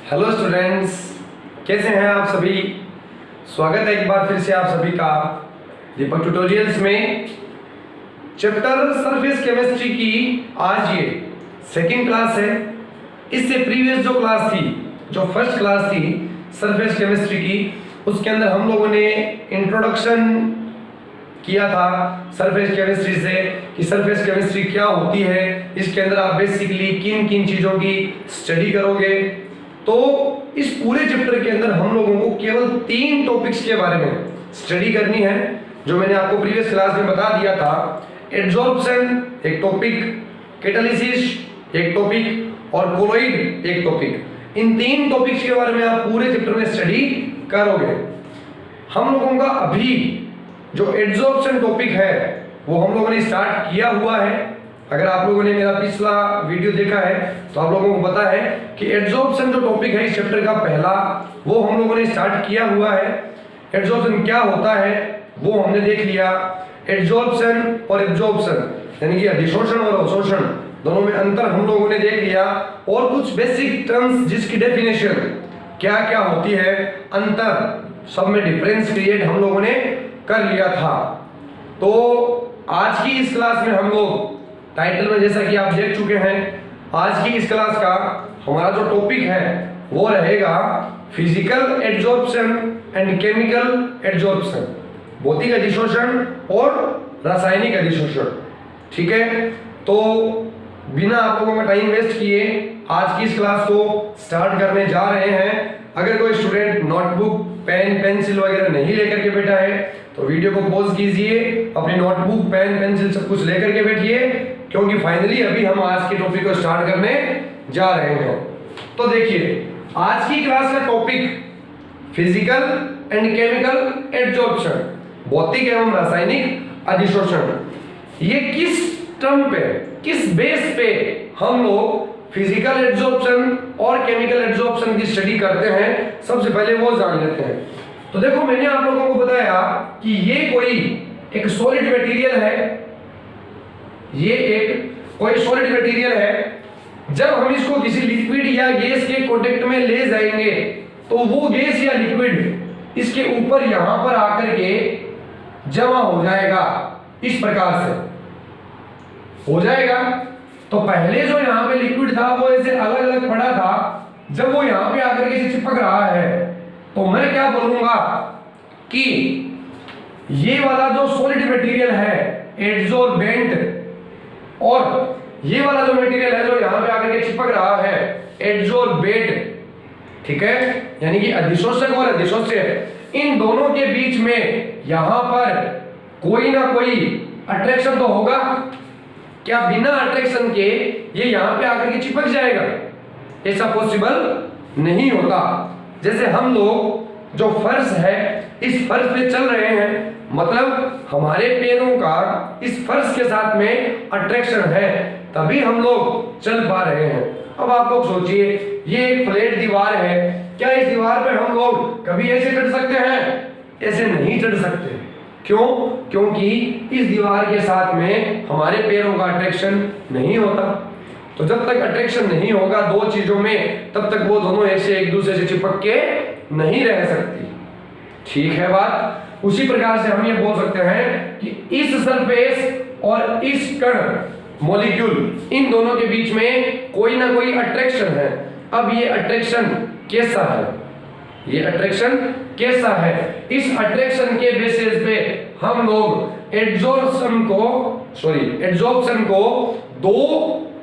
Hello students, कैसे हैं आप सभी। स्वागत है एक बार फिर से आप सभी का दीपक ट्यूटोरियल्स में। चैप्टर सरफेस केमिस्ट्री की आज ये सेकंड क्लास है। इससे प्रीवियस जो क्लास थी, जो फर्स्ट क्लास थी सरफेस केमिस्ट्री की, उसके अंदर हम लोगों ने इंट्रोडक्शन किया था सरफेस केमिस्ट्री से कि सरफेस केमिस्ट्री क्या होती है। इसके अंदर आप बेसिकली किन किन चीज़ों की स्टडी करोगे। तो इस पूरे चैप्टर के अंदर हम लोगों को केवल 3 टॉपिक्स के बारे में स्टडी करनी है, जो मैंने आपको प्रीवियस क्लास में बता दिया था। एड्सॉर्प्शन एक टॉपिक, कैटालिसिस एक टॉपिक और कोलॉइड एक टॉपिक। इन 3 टॉपिक्स के बारे में आप पूरे चैप्टर में स्टडी करोगे। हम लोगों का अभी जो एड्सॉर्प्शन टॉपिक है वो हम लोगों ने स्टार्ट किया हुआ है। अगर आप लोगों ने मेरा पिछला वीडियो देखा है तो आप लोगों को पता है कि एड्सॉर्प्शन जो टॉपिक है इस चैप्टर का पहला, वो हम लोगों ने स्टार्ट किया हुआ है। एड्सॉर्प्शन क्या होता है वो हमने देख लिया। एड्सॉर्प्शन और एब्जॉर्प्शन यानी कि अधिशोषण और अवशोषण दोनों में अंतर हम लोगों ने देख लिया, और कुछ बेसिक टर्म्स जिसकी डेफिनेशन क्या क्या होती है, अंतर, सब में डिफरेंस क्रिएट हम लोगों ने कर लिया था। तो आज की इस क्लास में हम लोग टाइटल में जैसा कि आप देख चुके हैं, आज की इस क्लास का हमारा जो टॉपिक है वो रहेगा physical adsorption and chemical adsorption, भौतिक अधिशोषण और रासायनिक अधिशोषण। ठीक है, तो बिना आप लोगों का टाइम वेस्ट किए आज की इस क्लास को स्टार्ट करने जा रहे हैं। अगर कोई स्टूडेंट नोटबुक, पेन, पेंसिल वगैरह नहीं लेकर के बैठा है तो वीडियो को पॉज कीजिए, अपनी नोटबुक, पेन, पेंसिल सब कुछ लेकर के बैठिए, क्योंकि फाइनली अभी हम आज के टॉपिक को स्टार्ट करने जा रहे हैं। तो देखिए, आज की क्लास का topic physical and chemical adsorption, भौतिक एवं रासायनिक अधिशोषण। ये किस टर्म पे, किस बेस पे हम लोग फिजिकल एड्सॉर्प्शन और केमिकल एड्सॉर्प्शन की स्टडी करते हैं, सबसे पहले वो जान लेते हैं। तो देखो, मैंने आप लोगों को बताया कि ये कोई एक सॉलिड मटेरियल है, ये एक कोई सॉलिड मटेरियल है। जब हम इसको किसी लिक्विड या गैस के कांटेक्ट में ले जाएंगे तो वो गैस या लिक्विड इसके ऊपर यहां पर आकर के जमा हो जाएगा, इस प्रकार से हो जाएगा। तो पहले जो यहाँ पे लिक्विड था वो ऐसे अलग अलग पड़ा था, जब वो यहाँ पे आकर के चिपक रहा है तो मैं क्या बोलूंगा कि ये वाला जो सॉलिड मटेरियल है एड्सॉर्बेंट, और ये वाला जो मटेरियल है जो यहाँ पे आकर के चिपक रहा है एड्सॉर्बेट। ठीक है, यानी कि अधिशोषक और अधिशोष्य, इन दोनों के बीच में यहाँ पर कोई ना कोई अट्रैक्शन तो होगा। क्या बिना अट्रैक्शन के ये यहाँ पे आकर के चिपक जाएगा? ऐसा पॉसिबल नहीं होता। जैसे हम लोग जो फर्श है इस फर्श पे चल रहे हैं, मतलब हमारे पैरों का इस फर्श के साथ में अट्रैक्शन है, तभी हम लोग चल पा रहे हैं। अब आप लोग सोचिए, ये एक फ्लैट दीवार है, क्या इस दीवार पे हम लोग कभी ऐसे चढ़ सकते हैं? ऐसे नहीं चढ़ सकते। क्यों? क्योंकि इस दीवार के साथ में हमारे पैरों का अट्रैक्शन नहीं होता। तो जब तक अट्रैक्शन नहीं होगा दो चीजों में, तब तक वो दोनों ऐसे एक दूसरे से चिपक के नहीं रह सकती। ठीक है बात। उसी प्रकार से हम ये बोल सकते हैं कि इस सरफेस और इस कण मॉलिक्यूल, इन दोनों के बीच में कोई ना कोई अट्रैक्शन है। अब ये अट्रैक्शन कैसा है? ये अट्रैक्शन कैसा है? इस अट्रैक्शन के बेसिस पे हम लोग एड्सॉर्प्शन को दो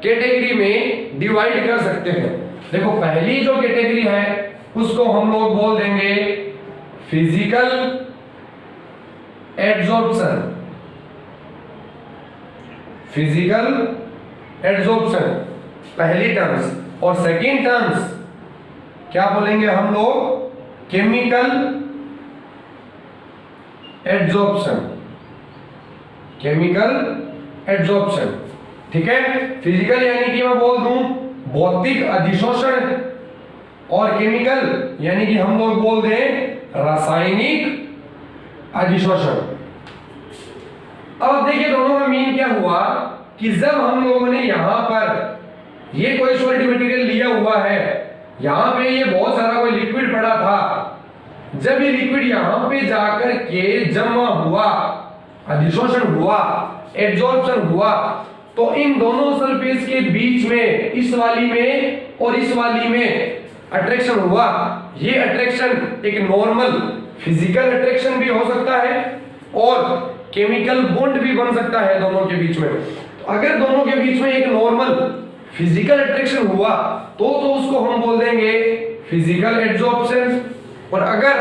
कैटेगरी में डिवाइड कर सकते हैं। देखो, पहली जो कैटेगरी है उसको हम लोग बोल देंगे फिजिकल एड्सॉर्प्शन। फिजिकल एड्सॉर्प्शन पहली टर्म्स, और सेकेंड टर्म्स क्या बोलेंगे हम लोग? Chemical adsorption. Chemical adsorption. ठीक है, फिजिकल यानी कि मैं बोल दूं भौतिक अधिशोषण, और केमिकल यानी कि हम लोग बोल दें रासायनिक अधिशोषण। अब देखिए, दोनों का मीन क्या हुआ कि जब हम लोगों ने यहां पर ये कोई सॉलिड मटेरियल लिया हुआ है, यहाँ पे ये बहुत सारा कोई लिक्विड पड़ा था, जब ये लिक्विड यहाँ पे जाकर के जमा हुआ, अधिशोषण हुआ, एब्जॉर्प्शन हुआ, तो इन दोनों सरफेस के बीच में, इस वाली में और इस वाली में अट्रैक्शन हुआ। ये अट्रैक्शन एक नॉर्मल फिजिकल अट्रैक्शन भी हो सकता है और केमिकल बॉन्ड भी बन सकता है दोनों के बीच में। तो अगर दोनों के बीच में एक नॉर्मल फिजिकल अट्रैक्शन हुआ तो उसको हम बोल देंगे फिजिकल एड्सॉर्प्शन। और अगर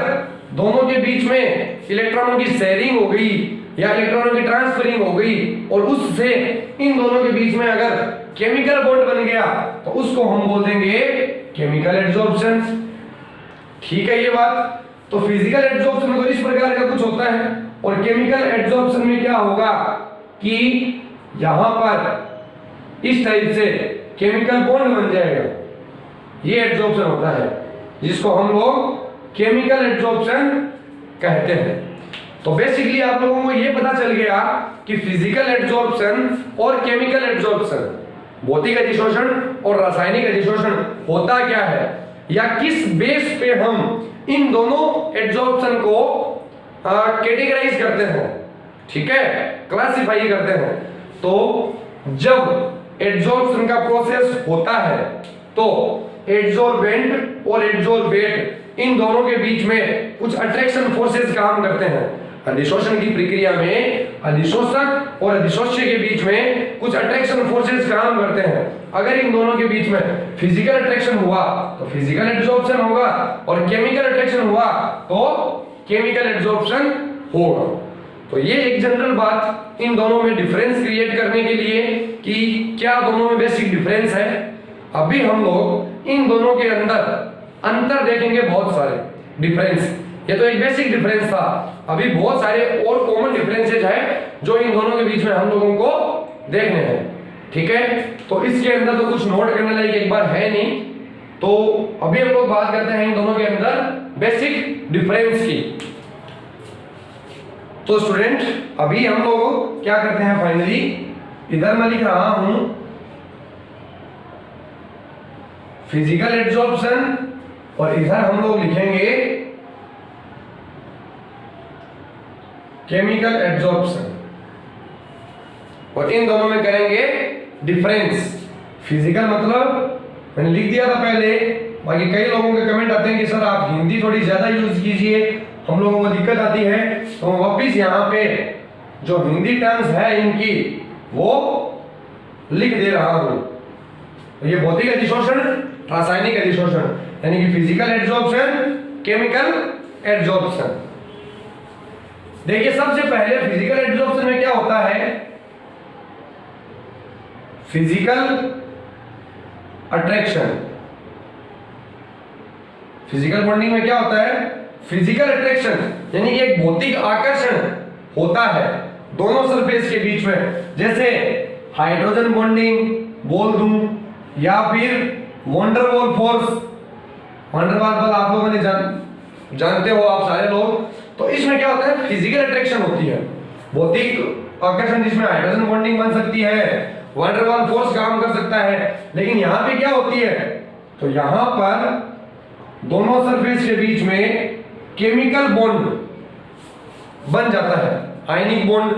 दोनों के बीच में इलेक्ट्रॉनों की शेयरिंग हो गई या इलेक्ट्रॉनों की ट्रांसफरिंग हो गई और उससे इन दोनों के बीच में अगर केमिकल बॉन्ड बन गया तो उसको हम बोल देंगे केमिकल एड्सॉर्प्शन। ठीक है ये बात। तो फिजिकल एड्सॉर्प्शन में तो इस प्रकार का कुछ होता है और केमिकल एड्सॉर्प्शन में क्या होगा कि यहां पर इस टाइप से केमिकल बॉन्ड बन जाएगा। ये एड्सॉर्प्शन होता है जिसको हम लोग केमिकल एड्सॉर्प्शन कहते हैं। तो बेसिकली आप लोगों को ये पता चल गया कि फिजिकल एड्सॉर्प्शन और केमिकल एड्सॉर्प्शन, भौतिक अधिशोषण और रासायनिक अधिशोषण होता क्या है या किस बेस पे हम इन दोनों एड्सॉर्प्शन को कैटेगराइज करते हैं, ठीक है, क्लासिफाई करते हैं। तो जब एड्सॉर्प्शन का प्रोसेस होता है तो एड्सॉर्बेंट और एड्सॉर्बेट इन दोनों के बीच में कुछ अट्रैक्शन फोर्सेस काम करते हैं। अधिशोषण की प्रक्रिया में अधिशोषक और अधिशोष्य के बीच में कुछ अट्रैक्शन फोर्सेस काम करते हैं। अगर इन दोनों के बीच में फिजिकल अट्रैक्शन हुआ तो फिजिकल एड्सॉर्प्शन होगा और केमिकल अट्रैक्शन हुआ तो केमिकल एड्सॉर्प्शन होगा। तो ये एक जनरल बात इन दोनों में डिफरेंस क्रिएट करने के लिए कि क्या दोनों में बेसिक डिफरेंस है। अभी हम लोग इन दोनों के अंतर देखेंगे, बहुत सारे डिफरेंस। ये तो एक बेसिक डिफरेंस था, अभी बहुत सारे और कॉमन डिफरेंसेस है जो इन दोनों के बीच में हम लोगों को देखने हैं। ठीक है, तो इसके अंदर तो कुछ नोट करने लायक एक बार है नहीं। तो अभी हम लोग बात करते हैं इन दोनों के अंदर बेसिक डिफरेंस की। तो स्टूडेंट अभी हम लोग क्या करते हैं, फाइनली इधर मैं लिख रहा हूं फिजिकल एड्सॉर्प्शन और इधर हम लोग लिखेंगे केमिकल एड्सॉर्प्शन और इन दोनों में करेंगे डिफरेंस। फिजिकल मतलब मैंने लिख दिया था पहले, बाकी कई लोगों के कमेंट आते हैं कि सर आप हिंदी थोड़ी ज्यादा यूज कीजिए, हम लोगों को दिक्कत आती है। तो वापिस यहाँ पे जो हिंदी टर्म्स है इनकी वो लिख दे रहा हूं। ये भौतिक अधिशोषण, रासायनिक अधिशोषण यानी कि फिजिकल एड्सॉर्प्शन, केमिकल एड्सॉर्प्शन। देखिए सबसे पहले फिजिकल एड्सॉर्प्शन में क्या होता है, फिजिकल अट्रैक्शन। फिजिकल बॉन्डिंग में क्या होता है, फिजिकल अट्रैक्शन यानी कि एक भौतिक आकर्षण होता है दोनों सरफेस के बीच में। जैसे हाइड्रोजन बॉन्डिंग बोल दूं या फिर वंडरवॉल फोर्स। वंडरवॉल बल आप लोगों ने जानते हो आप सारे लोग। तो इसमें क्या होता है, फिजिकल अट्रैक्शन होती है, भौतिक आकर्षण जिसमें हाइड्रोजन बॉन्डिंग बन सकती है, वंडरवॉल फोर्स काम कर सकता है। लेकिन यहां पे क्या होती है, तो यहां पर दोनों सरफेस के बीच में केमिकल बॉन्ड बन जाता है, आयनिक बॉन्ड,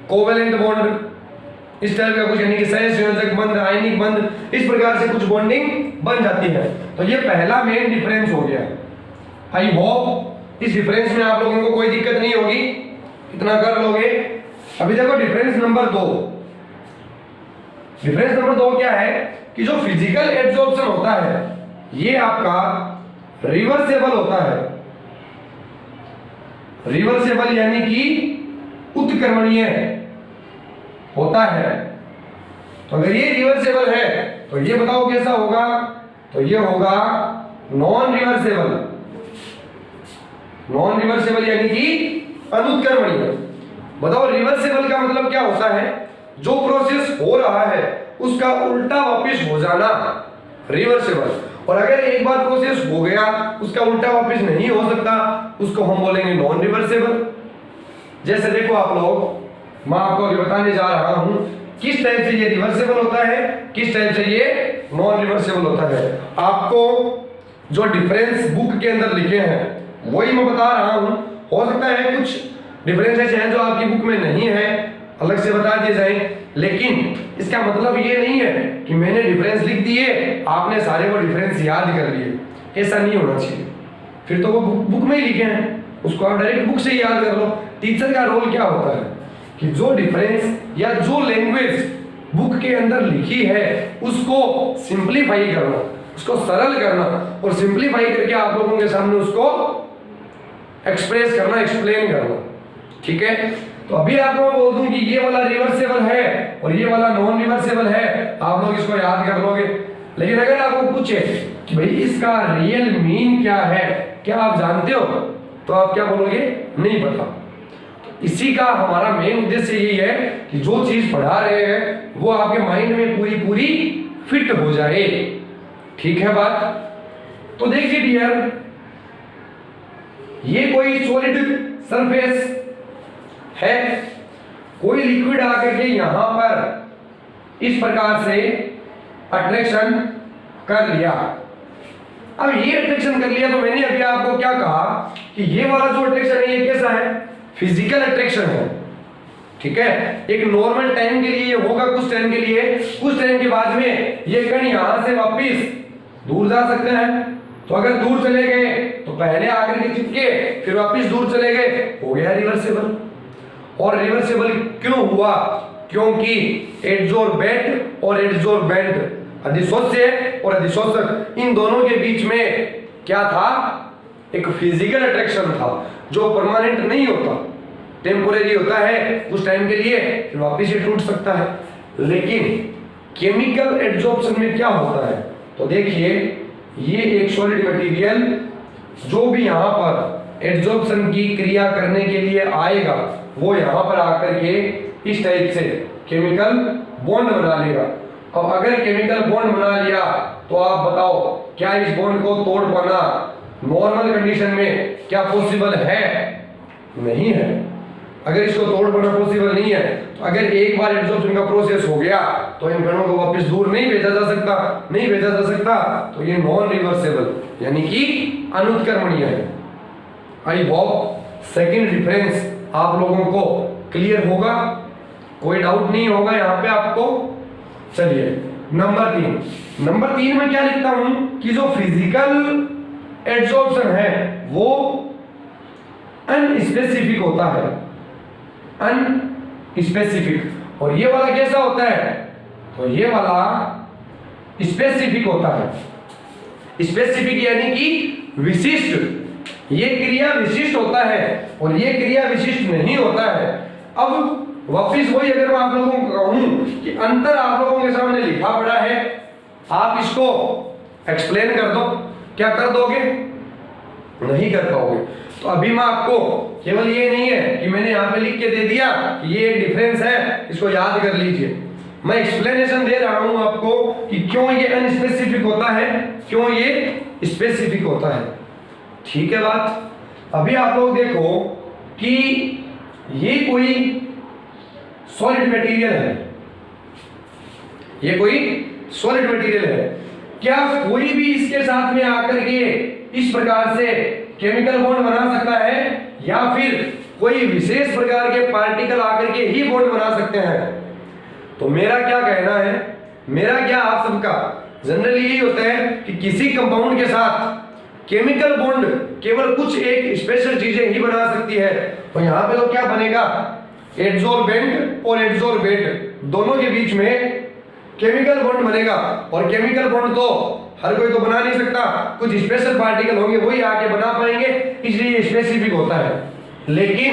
कोवेलेंट बॉन्ड, इस टाइप का कुछ, यानी कि सहसंयोजक बंध, आयनिक बंध, इस प्रकार से कुछ बॉन्डिंग बन जाती है। तो ये पहला मेन डिफरेंस हो गया। आई होप इस डिफरेंस में आप लोगों को कोई दिक्कत नहीं होगी, इतना कर लोगे। अभी देखो डिफरेंस नंबर 2। डिफरेंस नंबर 2 क्या है कि जो फिजिकल एड्सॉर्प्शन होता है ये आपका रिवर्सेबल होता है। रिवर्सेबल यानी कि उत्क्रमणीय होता है। तो अगर ये रिवर्सेबल है तो ये बताओ कैसा होगा, तो ये होगा नॉन रिवर्सेबल। नॉन रिवर्सेबल यानी कि अनुत्क्रमणीय। बताओ रिवर्सेबल का मतलब क्या होता है, जो प्रोसेस हो रहा है उसका उल्टा वापस हो जाना, रिवर्सेबल। और अगर एक बार प्रोसेस हो गया उसका उल्टा वापस नहीं हो सकता, उसको हम बोलेंगे नॉन रिवर्सेबल। जैसे देखो आप लोग, मैं आपको अभी बताने जा रहा हूं किस टाइप से ये रिवर्सेबल होता है, किस टाइप से ये नॉन रिवर्सेबल होता है। आपको जो डिफरेंस बुक के अंदर लिखे हैं वही मैं बता रहा हूं। हो सकता है कुछ डिफरेंसेस हैं जो आपकी बुक में नहीं है, अलग से बता दिए जाए, लेकिन इसका मतलब ये नहीं है कि मैंने डिफरेंस लिख दिए आपने सारे वो डिफरेंस याद कर लिए, ऐसा नहीं होना चाहिए। फिर तो वो बुक में ही लिखे हैं, उसको आप डायरेक्ट बुक से ही याद कर लो। टीचर का रोल क्या होता है कि जो डिफरेंस या जो लैंग्वेज बुक के अंदर लिखी है उसको सिंपलीफाई करना, उसको सरल करना और सिंपलीफाई करके आप लोगों के सामने उसको एक्सप्रेस करना, एक्सप्लेन करना। ठीक है, तो अभी आपको मैं बोल दूं कि ये वाला रिवर्सेबल है और ये वाला नॉन रिवर्सेबल है, आप लोग इसको याद कर लोगे। लेकिन अगर आपको पूछे कि भाई इसका रियल मीन क्या है, क्या आप जानते हो, तो आप क्या बोलोगे, नहीं पता। इसी का हमारा मेन उद्देश्य यही है कि जो चीज पढ़ा रहे हैं वो आपके माइंड में पूरी पूरी फिट हो जाए। ठीक है बात। तो देखिए डियर, ये कोई सॉलिड सरफेस है, कोई लिक्विड आकर के यहां पर इस प्रकार से अट्रैक्शन कर लिया। अब ये अट्रैक्शन कर लिया तो मैंने अभी आपको क्या कहा कि ये वाला जो अट्रैक्शन है ये कैसा है, फिजिकल अट्रैक्शन है। ठीक है, एक नॉर्मल टाइम के लिए ये होगा, कुछ टाइम के लिए, कुछ टाइम के बाद में ये कण यहां से वापस दूर जा सकते हैं। तो अगर दूर चले गए तो पहले आकर के चिपके, फिर वापस दूर चले गए, हो गया रिवर्सेबल। और रिवर्सेबल क्यों हुआ, क्योंकि एडसोर्बेंट और एडसोर्बेंट, अधिशोष्य और अधिशोषक, इन दोनों के बीच में क्या था, एक फिजिकल अट्रैक्शन था जो परमानेंट नहीं होता, टेम्पोरेरी होता है कुछ टाइम के लिए, फिर वापस ये टूट सकता है। लेकिन केमिकल एडसॉर्प्शन में क्या होता है, तो देखिए ये एक सॉलिड मटेरियल जो भी यहाँ पर एडसॉर्प्शन की क्रिया करने के लिए आएगा वो यहाँ पर आकर के इस टाइप से केमिकल बॉन्ड बना लेगा। अब अगर केमिकल बॉन्ड बना लिया तो आप बताओ क्या इस बॉन्ड को तोड़ पाना नॉर्मल कंडीशन में क्या पॉसिबल है, नहीं है। अगर इसको तोड़ पाना पॉसिबल नहीं है तो अगर एक बार एडसॉर्प्शन का प्रोसेस हो गया तो इन कणों को वापस दूर नहीं भेजा जा सकता, नहीं भेजा जा सकता, तो ये नॉन रिवर्सेबल यानी कि अनुत्क्रमणीय है। आई होप सेकंड डिफरेंस आप लोगों को क्लियर होगा, कोई डाउट नहीं होगा यहाँ पे आपको। चलिए नंबर 3 में क्या लिखता हूं कि जो फिजिकल एडसॉर्प्शन है वो अनस्पेसिफिक होता है, अनस्पेसिफिक। और ये वाला कैसा होता है, तो ये वाला स्पेसिफिक होता है। स्पेसिफिक यानी कि विशिष्ट, ये क्रिया विशिष्ट होता है और ये क्रिया विशिष्ट नहीं होता है। अब वापिस वही अगर मैं आप लोगों को कहूं कि अंतर आप लोगों के सामने लिखा पड़ा है, आप इसको एक्सप्लेन कर दो, क्या कर दोगे, नहीं कर पाओगे। तो अभी मैं आपको केवल ये नहीं है कि मैंने यहाँ पे लिख के दे दिया कि ये एक डिफरेंस है, इसको याद कर लीजिए। मैं एक्सप्लेनेशन दे रहा हूं आपको कि क्यों ये अनस्पेसिफिक होता है, क्यों ये स्पेसिफिक होता है। ठीक है बात। अभी आप लोग देखो कि ये कोई सॉलिड मटेरियल है, ये कोई सॉलिड मटेरियल है, क्या कोई भी इसके साथ में आकर के इस प्रकार से केमिकल बॉन्ड बना सकता है या फिर कोई विशेष प्रकार के पार्टिकल आकर के ही बॉन्ड बना सकते हैं? तो मेरा क्या कहना है, मेरा क्या आप सबका जनरली यही होता है कि किसी कंपाउंड के साथ केमिकल बॉन्ड केवल कुछ एक स्पेशल चीजें ही बना सकती है। तो यहाँ पे तो क्या बनेगा, एडसोर्बेंट और एडसोर्बेट दोनों के बीच में केमिकल बॉन्ड बनेगा। और केमिकल बॉन्ड तो हर कोई तो बना नहीं सकता, कुछ स्पेशल पार्टिकल होंगे वही आके बना पाएंगे, इसलिए स्पेसिफिक होता है। लेकिन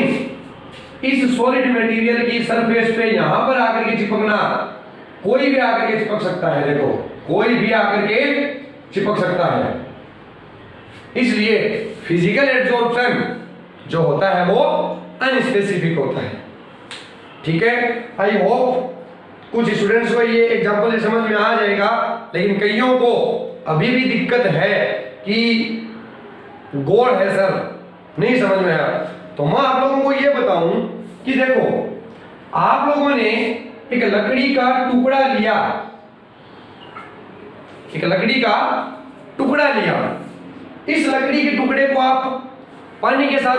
इस सॉलिड मटेरियल की सरफेस पे यहां पर आकर के चिपकना, कोई भी आकर के चिपक सकता है, देखो कोई भी आकर के चिपक सकता है। इसलिए फिजिकल एडसॉर्प्शन जो होता है वो अनस्पेसिफिक होता है। ठीक है, आई होप कुछ स्टूडेंट्स को ये एग्जांपल से समझ में आ जाएगा, लेकिन कईयों को अभी भी दिक्कत है कि गोल है सर, नहीं समझ में आया। तो मैं आप लोगों को ये बताऊं कि देखो आप लोगों ने एक लकड़ी का टुकड़ा लिया, एक लकड़ी का टुकड़ा लिया, इस लकड़ी के टुकड़े को आप पानी के साथ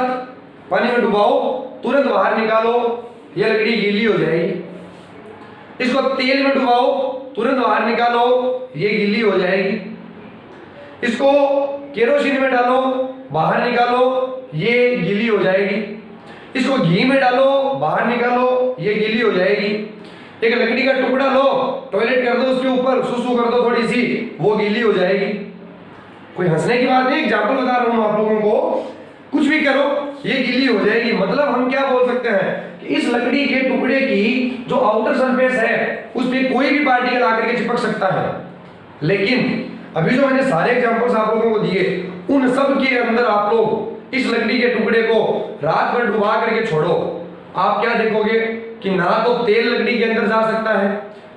पानी में डुबाओ, तुरंत बाहर निकालो, यह लकड़ी गीली हो जाएगी। इसको तेल में डुबाओ, तुरंत बाहर निकालो, ये गीली हो जाएगी। इसको केरोसिन में डालो, बाहर निकालो, ये गीली हो जाएगी। इसको घी में डालो, बाहर निकालो, ये गीली हो जाएगी। एक लकड़ी का टुकड़ा लो, टॉयलेट कर दो उसके ऊपर, सुसु कर दो थोड़ी सी, वो गीली हो जाएगी। कोई हंसने की बात नहीं, एग्जाम्पल बता रहा हूं आप लोगों को। कुछ भी करो, ये गीली हो जाएगी। मतलब हम क्या बोल सकते हैं कि इस लकड़ी के टुकड़े की जो आउटर सरफेस है उस पे कोई भी पार्टिकल आकर के चिपक सकता है, लेकिन अभी जो मैंने सारे एग्जांपल्स आप लोगों को दिए उन सब के अंदर आप लोग इस लकड़ी के टुकड़े को रात भर डुबा करके छोड़ो, आप क्या देखोगे कि ना तो तेल लकड़ी के अंदर जा सकता है,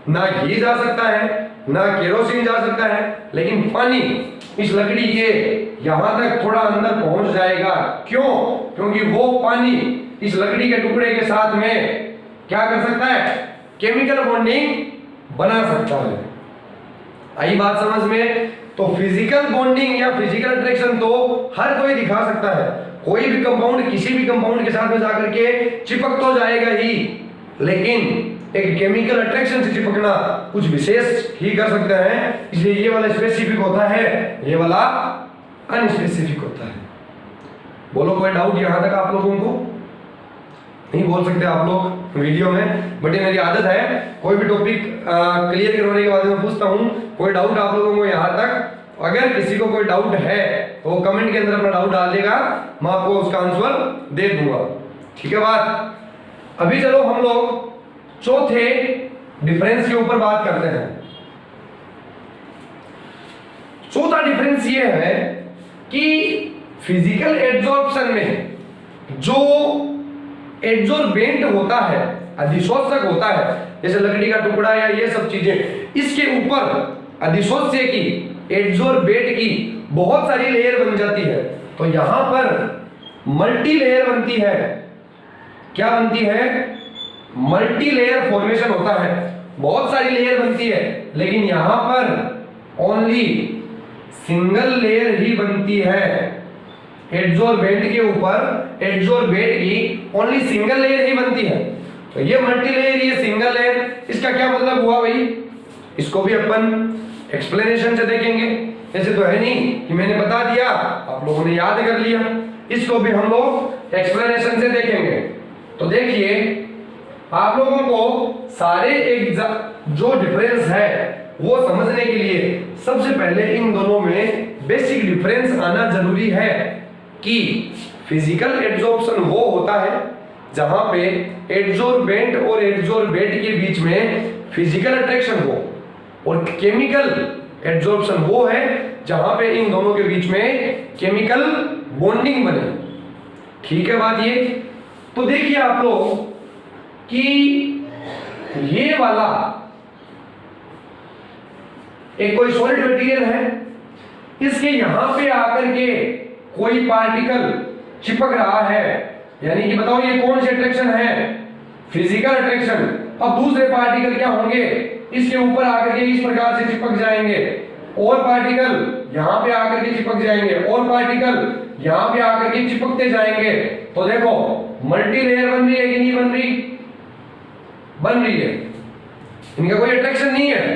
ना घी जा सकता है, ना केरोसिन जा सकता है, लेकिन पानी इस लकड़ी के यहां तक थोड़ा अंदर पहुंच जाएगा। क्यों? क्योंकि वो पानी इस लकड़ी के टुकड़े के साथ में क्या कर सकता है? केमिकल बॉन्डिंग बना सकता है। आई बात समझ में? तो फिजिकल बॉन्डिंग या फिजिकल अट्रैक्शन तो हर कोई दिखा सकता है। कोई भी कंपाउंड किसी भी कंपाउंड के साथ में जाकर के चिपक तो जाएगा ही, लेकिन एक केमिकल अट्रैक्शन से चिपकना कुछ विशेष ही कर सकते हैं। इसलिए ये वाला स्पेसिफिक होता है, ये वाला अनस्पेसिफिक होता है। बोलो कोई डाउट यहां तक आप लोगों को? नहीं बोल सकते आप लोग वीडियो में, बट ये मेरी आदत है, कोई भी टॉपिक क्लियर करवाने के बाद मैं पूछता हूँ कोई डाउट आप लोगों को यहाँ तक? अगर किसी को कोई डाउट है तो वो कमेंट के अंदर अपना डाउट डाल देगा, मैं आपको उसका आंसर दे दूंगा। ठीक है बात? अभी चलो हम लोग चौथे डिफरेंस के ऊपर बात करते हैं। चौथा डिफरेंस ये है कि फिजिकल एब्जॉर्प्शन में जो एब्जॉर्बेंट होता है, अधिशोषक होता है, जैसे लकड़ी का टुकड़ा या ये सब चीजें, इसके ऊपर अधिशोष्य की, एब्जॉर्बेट की बहुत सारी लेयर बन जाती है। तो यहां पर मल्टी लेयर बनती है। क्या बनती है? मल्टी लेयर फॉर्मेशन होता है, बहुत सारी लेयर बनती है, लेकिन यहां पर ओनली सिंगल लेयर ही बनती है। एब्जॉर्बेंट के ऊपर एब्जॉर्बेट की ओनली सिंगल लेयर ही बनती है। तो ये मल्टी लेयर, ये सिंगल लेयर, इसका क्या मतलब हुआ भाई? इसको भी अपन एक्सप्लेनेशन से देखेंगे। ऐसे तो है नहीं कि मैंने बता दिया आप लोगों ने याद कर लिया, इसको भी हम लोग एक्सप्लेनेशन से देखेंगे। तो देखिए आप लोगों को सारे एक जो डिफरेंस है वो समझने के लिए सबसे पहले इन दोनों में बेसिक डिफरेंस आना जरूरी है कि फिजिकल एब्जॉर्प्शन वो होता है जहां पे एब्जॉर्बेंट और एब्जॉर्बेट के बीच में फिजिकल अट्रैक्शन हो, और केमिकल एब्जॉर्प्शन वो है जहां पे इन दोनों के बीच में केमिकल बॉन्डिंग बने। ठीक है बात ये? तो देखिए आप लोग कि ये वाला एक कोई सॉलिड मटेरियल है, इसके यहां पे आकर के कोई पार्टिकल चिपक रहा है, यानी कि बताओ ये कौन सी अट्रैक्शन है? Physical attraction. अब दूसरे पार्टिकल क्या होंगे? इसके ऊपर आकर के इस प्रकार से चिपक जाएंगे, और पार्टिकल यहां पे आकर के चिपक जाएंगे, और पार्टिकल यहां पे आकर के चिपकते जाएंगे। तो देखो मल्टी लेयर बन रही है कि नहीं बन रही? बन रही है। इनका कोई अट्रैक्शन नहीं है,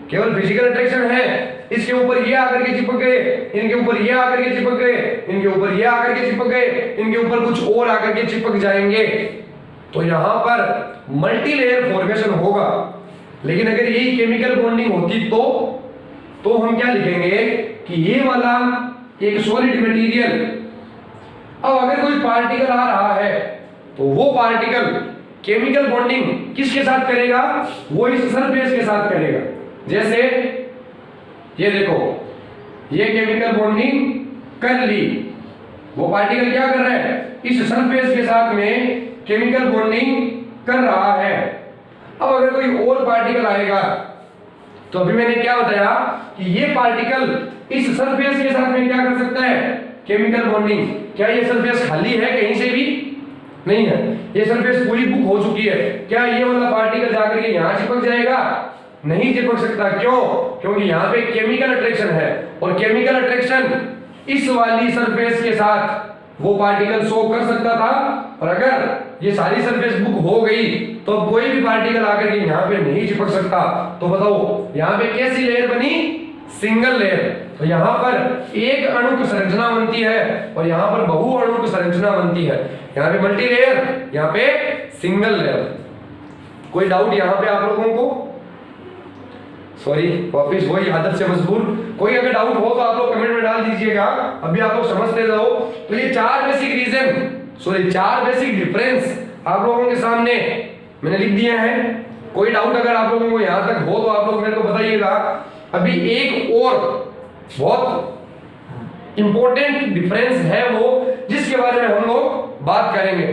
केवल फिजिकल अट्रैक्शन है। इसके ऊपर ये आकर के चिपक गए, इनके ऊपर ये आकर के चिपक गए, इनके ऊपर ये आकर के चिपक गए, इनके ऊपर कुछ और आकर के चिपक जाएंगे। तो यहां पर मल्टी लेयर फॉर्मेशन होगा। लेकिन अगर यही केमिकल बॉन्डिंग होती तो हम क्या लिखेंगे कि ये वाला एक सॉलिड मटेरियल, अब अगर कोई पार्टिकल आ रहा है तो वो पार्टिकल केमिकल बॉन्डिंग किसके साथ करेगा? वो इस सरफेस के साथ करेगा। जैसे ये देखो, ये केमिकल बॉन्डिंग कर ली, वो पार्टिकल क्या कर रहा है? इस सरफेस के साथ में केमिकल बॉन्डिंग कर रहा है। अब अगर कोई और पार्टिकल आएगा, तो अभी मैंने क्या बताया कि ये पार्टिकल इस सरफेस के साथ में क्या कर सकता है? Chemical bonding. क्या ये सरफेस खाली है कहीं से भी? नहीं है, ये सरफेस पूरी बुक हो चुकी है। क्या ये वाला पार्टिकल जाकर के यहाँ चिपक जाएगा? नहीं चिपक सकता। क्यों? क्योंकि यहाँ पे केमिकल अट्रैक्शन है, और केमिकल अट्रैक्शन इस वाली सरफेस के साथ वो पार्टिकल शो कर सकता था। और अगर ये सारी सरफेस बुक हो गई तो कोई भी पार्टिकल आकर के यहाँ पे नहीं चिपक सकता। तो बताओ यहाँ पे कैसी लेयर बनी? Single layer. तो यहाँ पर एक अणु की संरचना बनती है और यहाँ पर बहु अणु की संरचना बनती है। यहाँ पे मल्टी लेयर, यहाँ पे सिंगल लेयर। कोई डाउट यहाँ पे आप लोगों को? सॉरी, वापिस वही आदत से मजबूर। कोई अगर डाउट हो तो आप लोग कमेंट में डाल दीजिएगा। अभी आप लोग समझते रहो। तो ये चार बेसिक डिफरेंस आप लोगों के सामने मैंने लिख दिए हैं। कोई डाउट अगर आप लोगों को यहाँ तक हो तो आप लोग मेरे को बताइएगा। अभी एक और बहुत इंपॉर्टेंट डिफरेंस है वो, जिसके बारे में हम लोग बात करेंगे।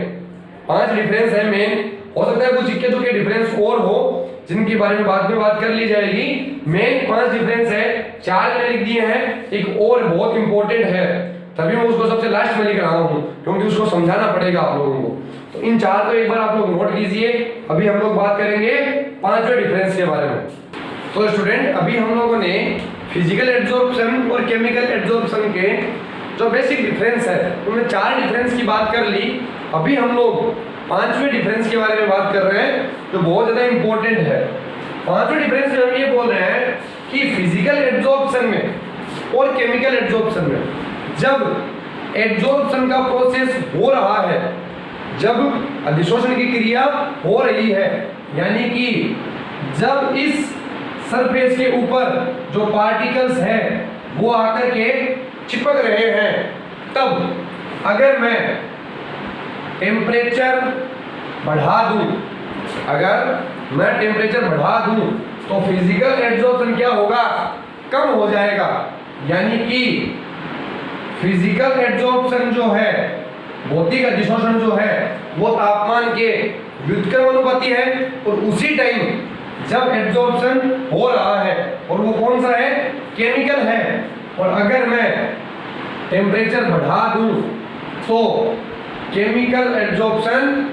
5 डिफरेंस है मेन। हो सकता है कुछ इक्के दुक्के डिफरेंस और हो जिनके बारे में बाद में बात कर ली जाएगी। मेन 5 डिफरेंस है, 4 मैंने लिख दिए हैं, एक और बहुत इंपॉर्टेंट है, तभी मैं उसको सबसे लास्ट में लिख रहा हूं क्योंकि उसको समझाना पड़ेगा आप लोगों को। तो इन 4 को एक बार आप लोग नोट कीजिए। अभी हम लोग बात करेंगे 5वें डिफरेंस के बारे में। तो स्टूडेंट, अभी हम लोगों ने फिजिकल एड्सॉर्प्शन और केमिकल एड्सॉर्प्शन के जो बेसिक डिफरेंस है उनमें 4 डिफरेंस की बात कर ली। अभी हम लोग 5वें डिफरेंस के बारे में बात कर रहे हैं जो बहुत ज्यादा इंपॉर्टेंट है। 5वें डिफरेंस में हम ये बोल रहे हैं कि फिजिकल एड्सॉर्प्शन में और केमिकल एड्सॉर्प्शन में जब एड्सॉर्प्शन का प्रोसेस हो रहा है, जब अधिशोषण की क्रिया हो रही है, यानी कि जब इस सरफेस के ऊपर जो पार्टिकल्स हैं वो आकर के चिपक रहे हैं, तब अगर मैं टेम्परेचर बढ़ा दूं, अगर मैं टेम्परेचर बढ़ा दूं तो फिजिकल एड्सॉर्प्शन क्या होगा? कम हो जाएगा। यानी कि फिजिकल एड्सॉर्प्शन जो है, भौतिक अधिशोषण जो है, वो तापमान के व्युत्क्रमानुपाती है। और उसी टाइम जब एड्सॉर्प्शन हो रहा है, और वो कौन सा है? केमिकल है। और अगर मैं टेम्परेचर बढ़ा दूं तो केमिकल एड्सॉर्प्शन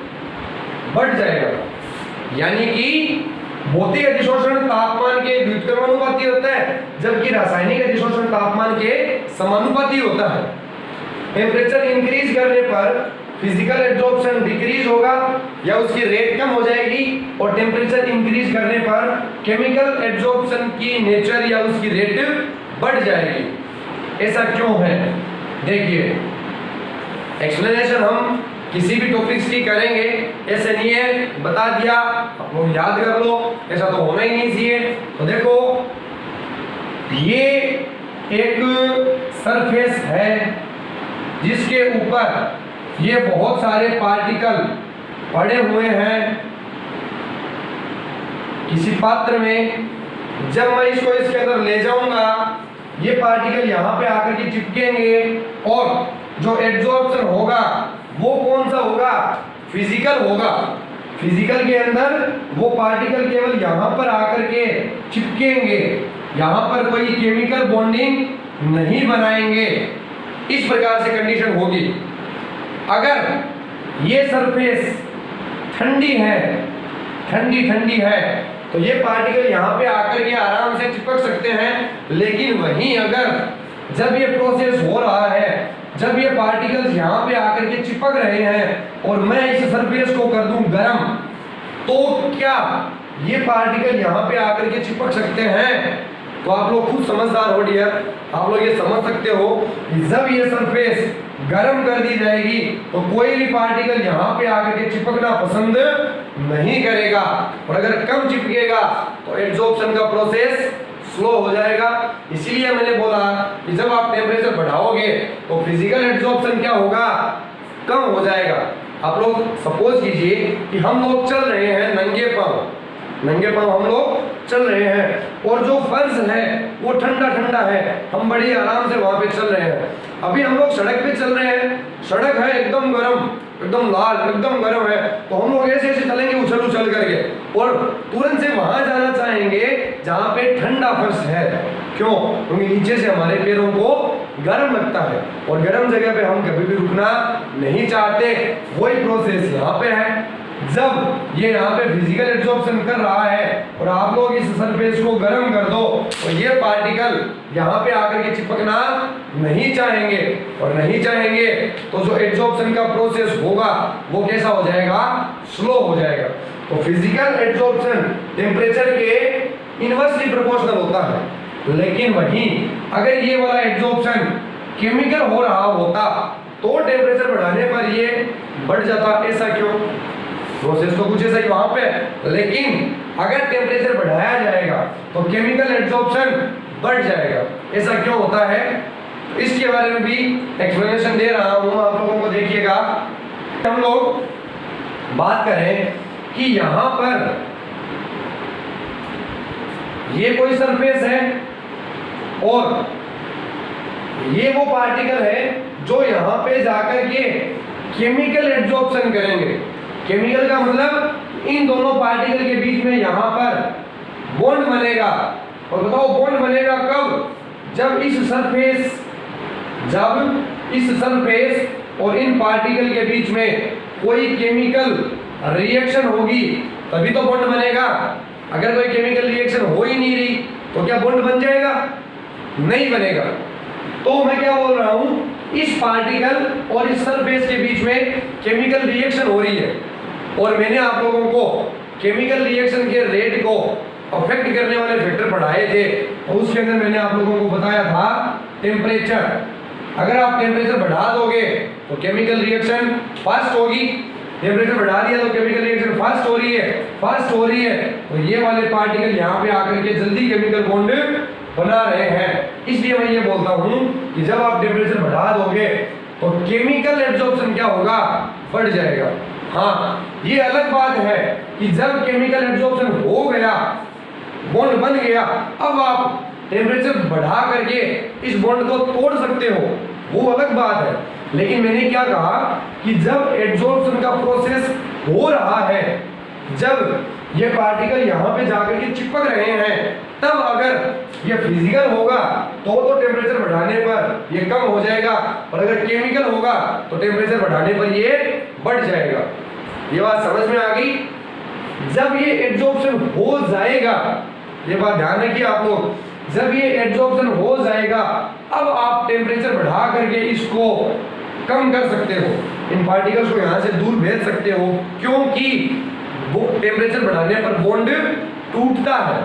बढ़ जाएगा। यानी कि भौतिक अधिशोषण तापमान के व्युत्क्रमानुपाती होता है, जबकि रासायनिक अधिशोषण तापमान के समानुपाती होता है। टेम्परेचर इंक्रीज करने पर फिजिकल एड्सॉर्प्शन डिक्रीज होगा या उसकी रेट कम हो जाएगी, और टेम्परेचर इंक्रीज करने पर केमिकल एड्सॉर्प्शन की नेचर या उसकी रेट बढ़ जाएगी। ऐसा क्यों है? देखिए, एक्सप्लेनेशन हम किसी भी टॉपिक्स की करेंगे, ऐसे नहीं है बता दिया आप लोग याद कर लो, ऐसा तो होना ही नहीं चाहिए। तो देखो, ये एक सरफेस है जिसके ऊपर ये बहुत सारे पार्टिकल पड़े हुए हैं किसी पात्र में। जब मैं इसको इसके अंदर ले जाऊंगा, ये पार्टिकल यहाँ पे आकर के चिपकेंगे, और जो एड्सॉर्प्शन होगा वो कौन सा होगा? फिजिकल होगा। फिजिकल के अंदर वो पार्टिकल केवल यहाँ पर आकर के चिपकेंगे, यहाँ पर कोई केमिकल बॉन्डिंग नहीं बनाएंगे। इस प्रकार से कंडीशन होगी। अगर ये सरफेस ठंडी है, ठंडी है, तो ये पार्टिकल यहाँ पे आकर के आराम से चिपक सकते हैं। लेकिन वहीं अगर जब ये प्रोसेस हो रहा है, जब ये पार्टिकल्स यहाँ पे आकर के चिपक रहे हैं और मैं इस सरफेस को कर दूं गर्म, तो क्या ये पार्टिकल यहाँ पे आकर के चिपक सकते हैं? तो आप लोग खुद समझदार हो डियर, आप लोग ये समझ सकते हो कि जब ये सरफेस गर्म कर दी जाएगी तो कोई भी पार्टिकल यहाँ पे आकर के चिपकना पसंद नहीं करेगा, और अगर कम चिपकेगा तो एड्सॉर्प्शन का प्रोसेस स्लो हो जाएगा। इसीलिए मैंने बोला कि जब आप टेम्परेचर बढ़ाओगे तो फिजिकल एड्सॉर्प्शन क्या होगा? कम हो जाएगा। आप लोग सपोज कीजिए कि हम लोग चल रहे हैं नंगे पांव हम लोग चल रहे हैं, और जो फर्श है वो ठंडा है, हम बड़ी आराम से वहां पे चल रहे हैं। अभी हम लोग सड़क पे चल रहे हैं, सड़क है एकदम गर्म, एकदम लाल, एकदम गर्म है, तो हम लोग ऐसे चलेंगे उछल करके, और तुरंत से वहां जाना चाहेंगे जहां पे ठंडा फर्श है। क्यों? क्योंकि नीचे से हमारे पैरों को गर्म लगता है और गर्म जगह पे हम कभी भी रुकना नहीं चाहते। वही प्रोसेस यहाँ पे है। जब ये यहाँ पे फिजिकल एड्सॉर्प्शन कर रहा है और आप लोग इस सरफेस को गर्म कर दो तो ये पार्टिकल यहाँ पे आकर के चिपकना नहीं चाहेंगे, और नहीं चाहेंगे तो जो एड्सॉर्प्शन का प्रोसेस होगा वो कैसा हो जाएगा, स्लो हो जाएगा। तो फिजिकल एड्सॉर्प्शन टेम्परेचर के इनवर्सली प्रोपोर्शनल होता है, लेकिन वहीं अगर ये वाला एड्सॉर्प्शन केमिकल हो रहा होता तो टेम्परेचर बढ़ाने पर ये बढ़ जाता। ऐसा क्यों? प्रोसेस तो कुछ ऐसा ही वहां पे, लेकिन अगर टेम्परेचर बढ़ाया जाएगा तो केमिकल एड्सॉर्प्शन बढ़ जाएगा। ऐसा क्यों होता है? इसके बारे में भी एक्सप्लेनेशन दे रहा हूं आप लोगों को। देखिएगा, हम लोग बात करें कि यहां पर ये कोई सरफेस है और ये वो पार्टिकल है जो यहां पे जाकर के केमिकल एड्सॉर्प्शन करेंगे। केमिकल का मतलब इन दोनों पार्टिकल के बीच में यहां पर बॉन्ड बनेगा। और बताओ बॉन्ड बनेगा कब? जब इस सरफेस और इन पार्टिकल के बीच में कोई केमिकल रिएक्शन होगी तभी तो बॉन्ड बनेगा। अगर कोई केमिकल रिएक्शन हो ही नहीं रही तो क्या बॉन्ड बन जाएगा? नहीं बनेगा। तो मैं क्या बोल रहा हूं, इस पार्टिकल और इस सरफेस के बीच में केमिकल रिएक्शन हो रही है और मैंने आप लोगों को केमिकल रिएक्शन के रेट को अफेक्ट करने वाले फैक्टर पढ़ाए थे और उसके अंदर मैंने आप लोगों को बताया था टेम्परेचर। अगर आप टेम्परेचर बढ़ा दोगे तो केमिकल रिएक्शन फास्ट होगी। टेम्परेचर बढ़ा दिया तो केमिकल रिएक्शन फास्ट हो रही है तो ये वाले पार्टिकल यहाँ पे आकर के जल्दी केमिकल बॉन्ड बना रहे हैं। इसलिए मैं ये बोलता हूँ कि जब आप टेम्परेचर बढ़ा दोगे तो केमिकल एड्सॉर्प्शन क्या होगा, बढ़ जाएगा। हाँ, ये अलग बात है कि जब केमिकल एड्सॉर्प्शन हो गया, बॉन्ड बन गया, अब आप टेम्परेचर बढ़ा करके इस बॉन्ड को तोड़ सकते हो, वो अलग बात है। लेकिन मैंने क्या कहा कि जब एड्सॉर्प्शन का प्रोसेस हो रहा है, जब ये पार्टिकल यहाँ पे जाकर के चिपक रहे हैं, तब अगर ये फिजिकल होगा तो टेम्परेचर बढ़ाने पर ये कम हो जाएगा, और अगर केमिकल होगा तो टेम्परेचर बढ़ाने पर ये बढ़ जाएगा। ये बात समझ में आ गई? जब ये एड्सॉर्प्शन हो जाएगा, ये बात ध्यान रखिए आप लोग, जब ये एड्सॉर्प्शन हो जाएगा अब आप टेम्परेचर बढ़ा करके इसको कम कर सकते हो, इन पार्टिकल्स को यहाँ से दूर भेज सकते हो, क्योंकि वो टेम्परेचर बढ़ाने पर बॉन्ड टूटता है।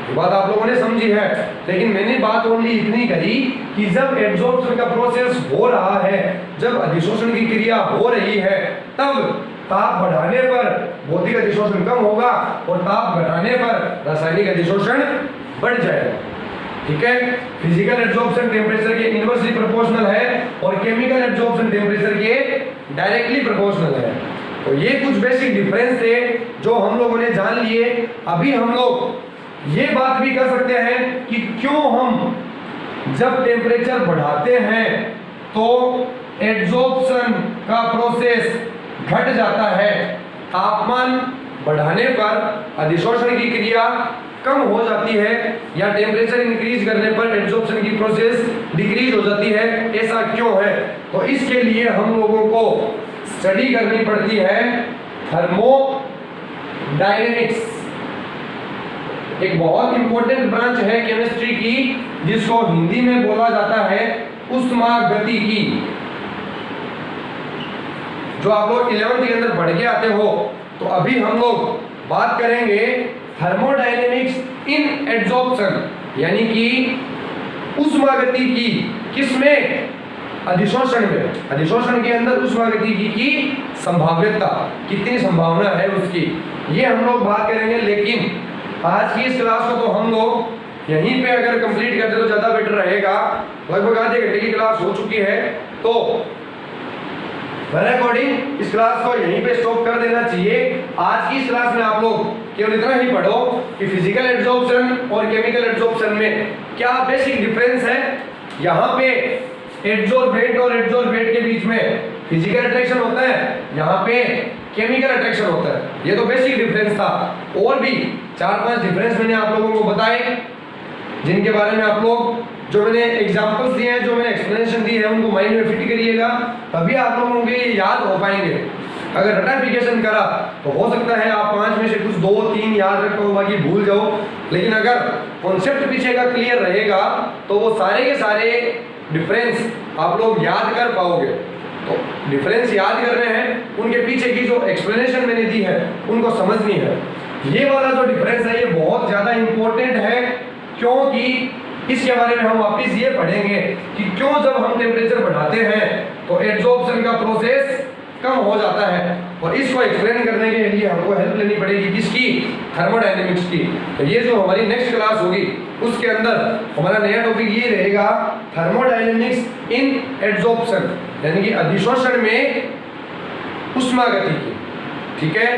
ये बात आप लोगों ने समझी है। लेकिन मैंने बात ओनली इतनी करी कि जब एड्सॉर्प्शन का प्रोसेस हो रहा है, जब अधिशोषण की क्रिया हो रही है, तब ताप बढ़ाने पर भौतिक अधिशोषण कम होगा और ताप घटाने पर रासायनिक अधिशोषण बढ़ जाएगा। ठीक है, फिजिकल एड्सॉर्प्शन टेम्परेचर के इनवर्सली प्रोपोर्शनल है और केमिकल एड्सॉर्प्शन टेम्परेचर के डायरेक्टली प्रोपोर्शनल है। तो ये कुछ बेसिक डिफरेंस थे जो हम लोगों ने जान लिए। अभी हम लोग ये बात भी कर सकते हैं कि क्यों हम जब टेम्परेचर बढ़ाते हैं तो एड्सॉर्प्शन का प्रोसेस घट जाता है, तापमान बढ़ाने पर अधिशोषण की क्रिया कम हो जाती है, या टेम्परेचर इंक्रीज करने पर एड्सॉर्प्शन की प्रोसेस डिक्रीज हो जाती है। ऐसा क्यों है? तो इसके लिए हम लोगों को स्टडी करनी पड़ती है थर्मोडायनेमिक्स। एक बहुत इंपॉर्टेंट ब्रांच है केमिस्ट्री की, जिसको हिंदी में बोला जाता है ऊष्मागतिकी। जो आप लोग 11th के अंदर पढ़ के आते हो, तो अभी हम लोग बात करेंगे थर्मोडायनेमिक्स इन एड्सॉर्प्शन, यानी कि ऊष्मागतिकी। किसमें? अधिशोषण में। अधिशोषण के अंदर ऊष्मागतिकी की संभाव्यता, कितनी संभावना है उसकी, ये हम लोग बात करेंगे। लेकिन आज की इस क्लास को तो हम लोग यहीं पे अगर कंप्लीट करते तो ज्यादा बेटर रहेगा। लगभग आधे घंटे की क्लास हो चुकी है, तो मेरे अकॉर्डिंग इस क्लास को यहीं पे स्टॉप कर देना चाहिए। आज की इस क्लास में आप लोग केवल इतना ही पढ़ो कि फिजिकल एड्सॉर्प्शन और केमिकल एड्सॉर्प्शन में क्या बेसिक डिफरेंस है। यहाँ पे एड्सॉर्बेंट और एड्सॉर्बेट के बीच में फिजिकल अट्रैक्शन होता है, यहाँ पे केमिकल अट्रैक्शन होता है। ये तो बेसिक डिफरेंस था। और भी 4-5 डिफरेंस मैंने आप लोगों को बताए, जिनके बारे में आप लोग जो मैंने एग्जांपल्स दिए हैं, जो मैंने एक्सप्लेनेशन दी है, उनको माइंड में फिट करिएगा, तभी आप लोगों के ये याद हो पाएंगे। अगर रटाफिकेशन करा तो हो सकता है आप 5 में से कुछ 2-3 याद रख पाओ, बाकी भूल जाओ। लेकिन अगर कॉन्सेप्ट पीछे का क्लियर रहेगा तो वो सारे के सारे डिफरेंस आप लोग याद कर पाओगे। तो डिफरेंस याद कर रहे हैं, उनके पीछे की जो एक्सप्लेनेशन मैंने दी है उनको समझनी है। ये वाला जो डिफरेंस है ये बहुत ज़्यादा इंपॉर्टेंट है, क्योंकि इसके बारे में हम वापस ये पढ़ेंगे कि क्यों जब हम टेम्परेचर बढ़ाते हैं तो एड्सॉर्प्शन का प्रोसेस कम हो जाता है। और इसको एक्सप्लेन करने के लिए हमको हेल्प लेनी पड़ेगी किसकी? थर्मोडायनेमिक्स की। तो ये जो हमारी नेक्स्ट क्लास होगी उसके अंदर हमारा नया टॉपिक ये रहेगा थर्मोडायनेमिक्स इन एड्सॉर्प्शन, यानी कि अधिशोषण में ऊष्मागतिकी। ठीक है,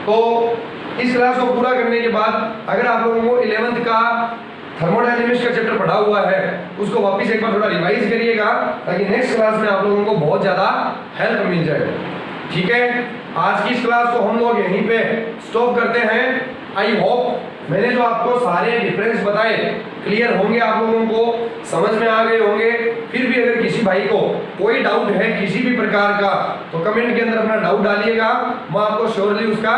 तो इस क्लास को पूरा करने के बाद अगर आप लोगों को 11th का थर्मोडायनेमिक्स का चैप्टर पढ़ा हुआ है उसको वापस एक बार थोड़ा रिवाइज करिएगा, ताकि नेक्स्ट क्लास में आप लोगों को बहुत ज़्यादा हेल्प मिल जाए। ठीक है, आज की इस क्लास को हम लोग यहीं पे स्टॉप करते हैं। आई होप मैंने जो आपको सारे डिफरेंस बताए क्लियर होंगे, आप लोगों को समझ में आ गए होंगे। फिर भी अगर किसी भाई को कोई डाउट है किसी भी प्रकार का तो कमेंट के अंदर अपना डाउट डालिएगा, मैं आपको श्योरली उसका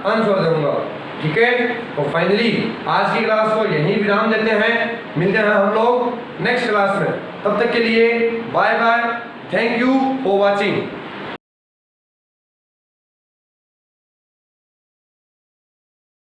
आंसर दूंगा। ठीक है, तो फाइनली आज की क्लास को यहीं विराम देते हैं, मिलते हैं हम लोग नेक्स्ट क्लास में। तब तक के लिए bye bye, thank you for watching.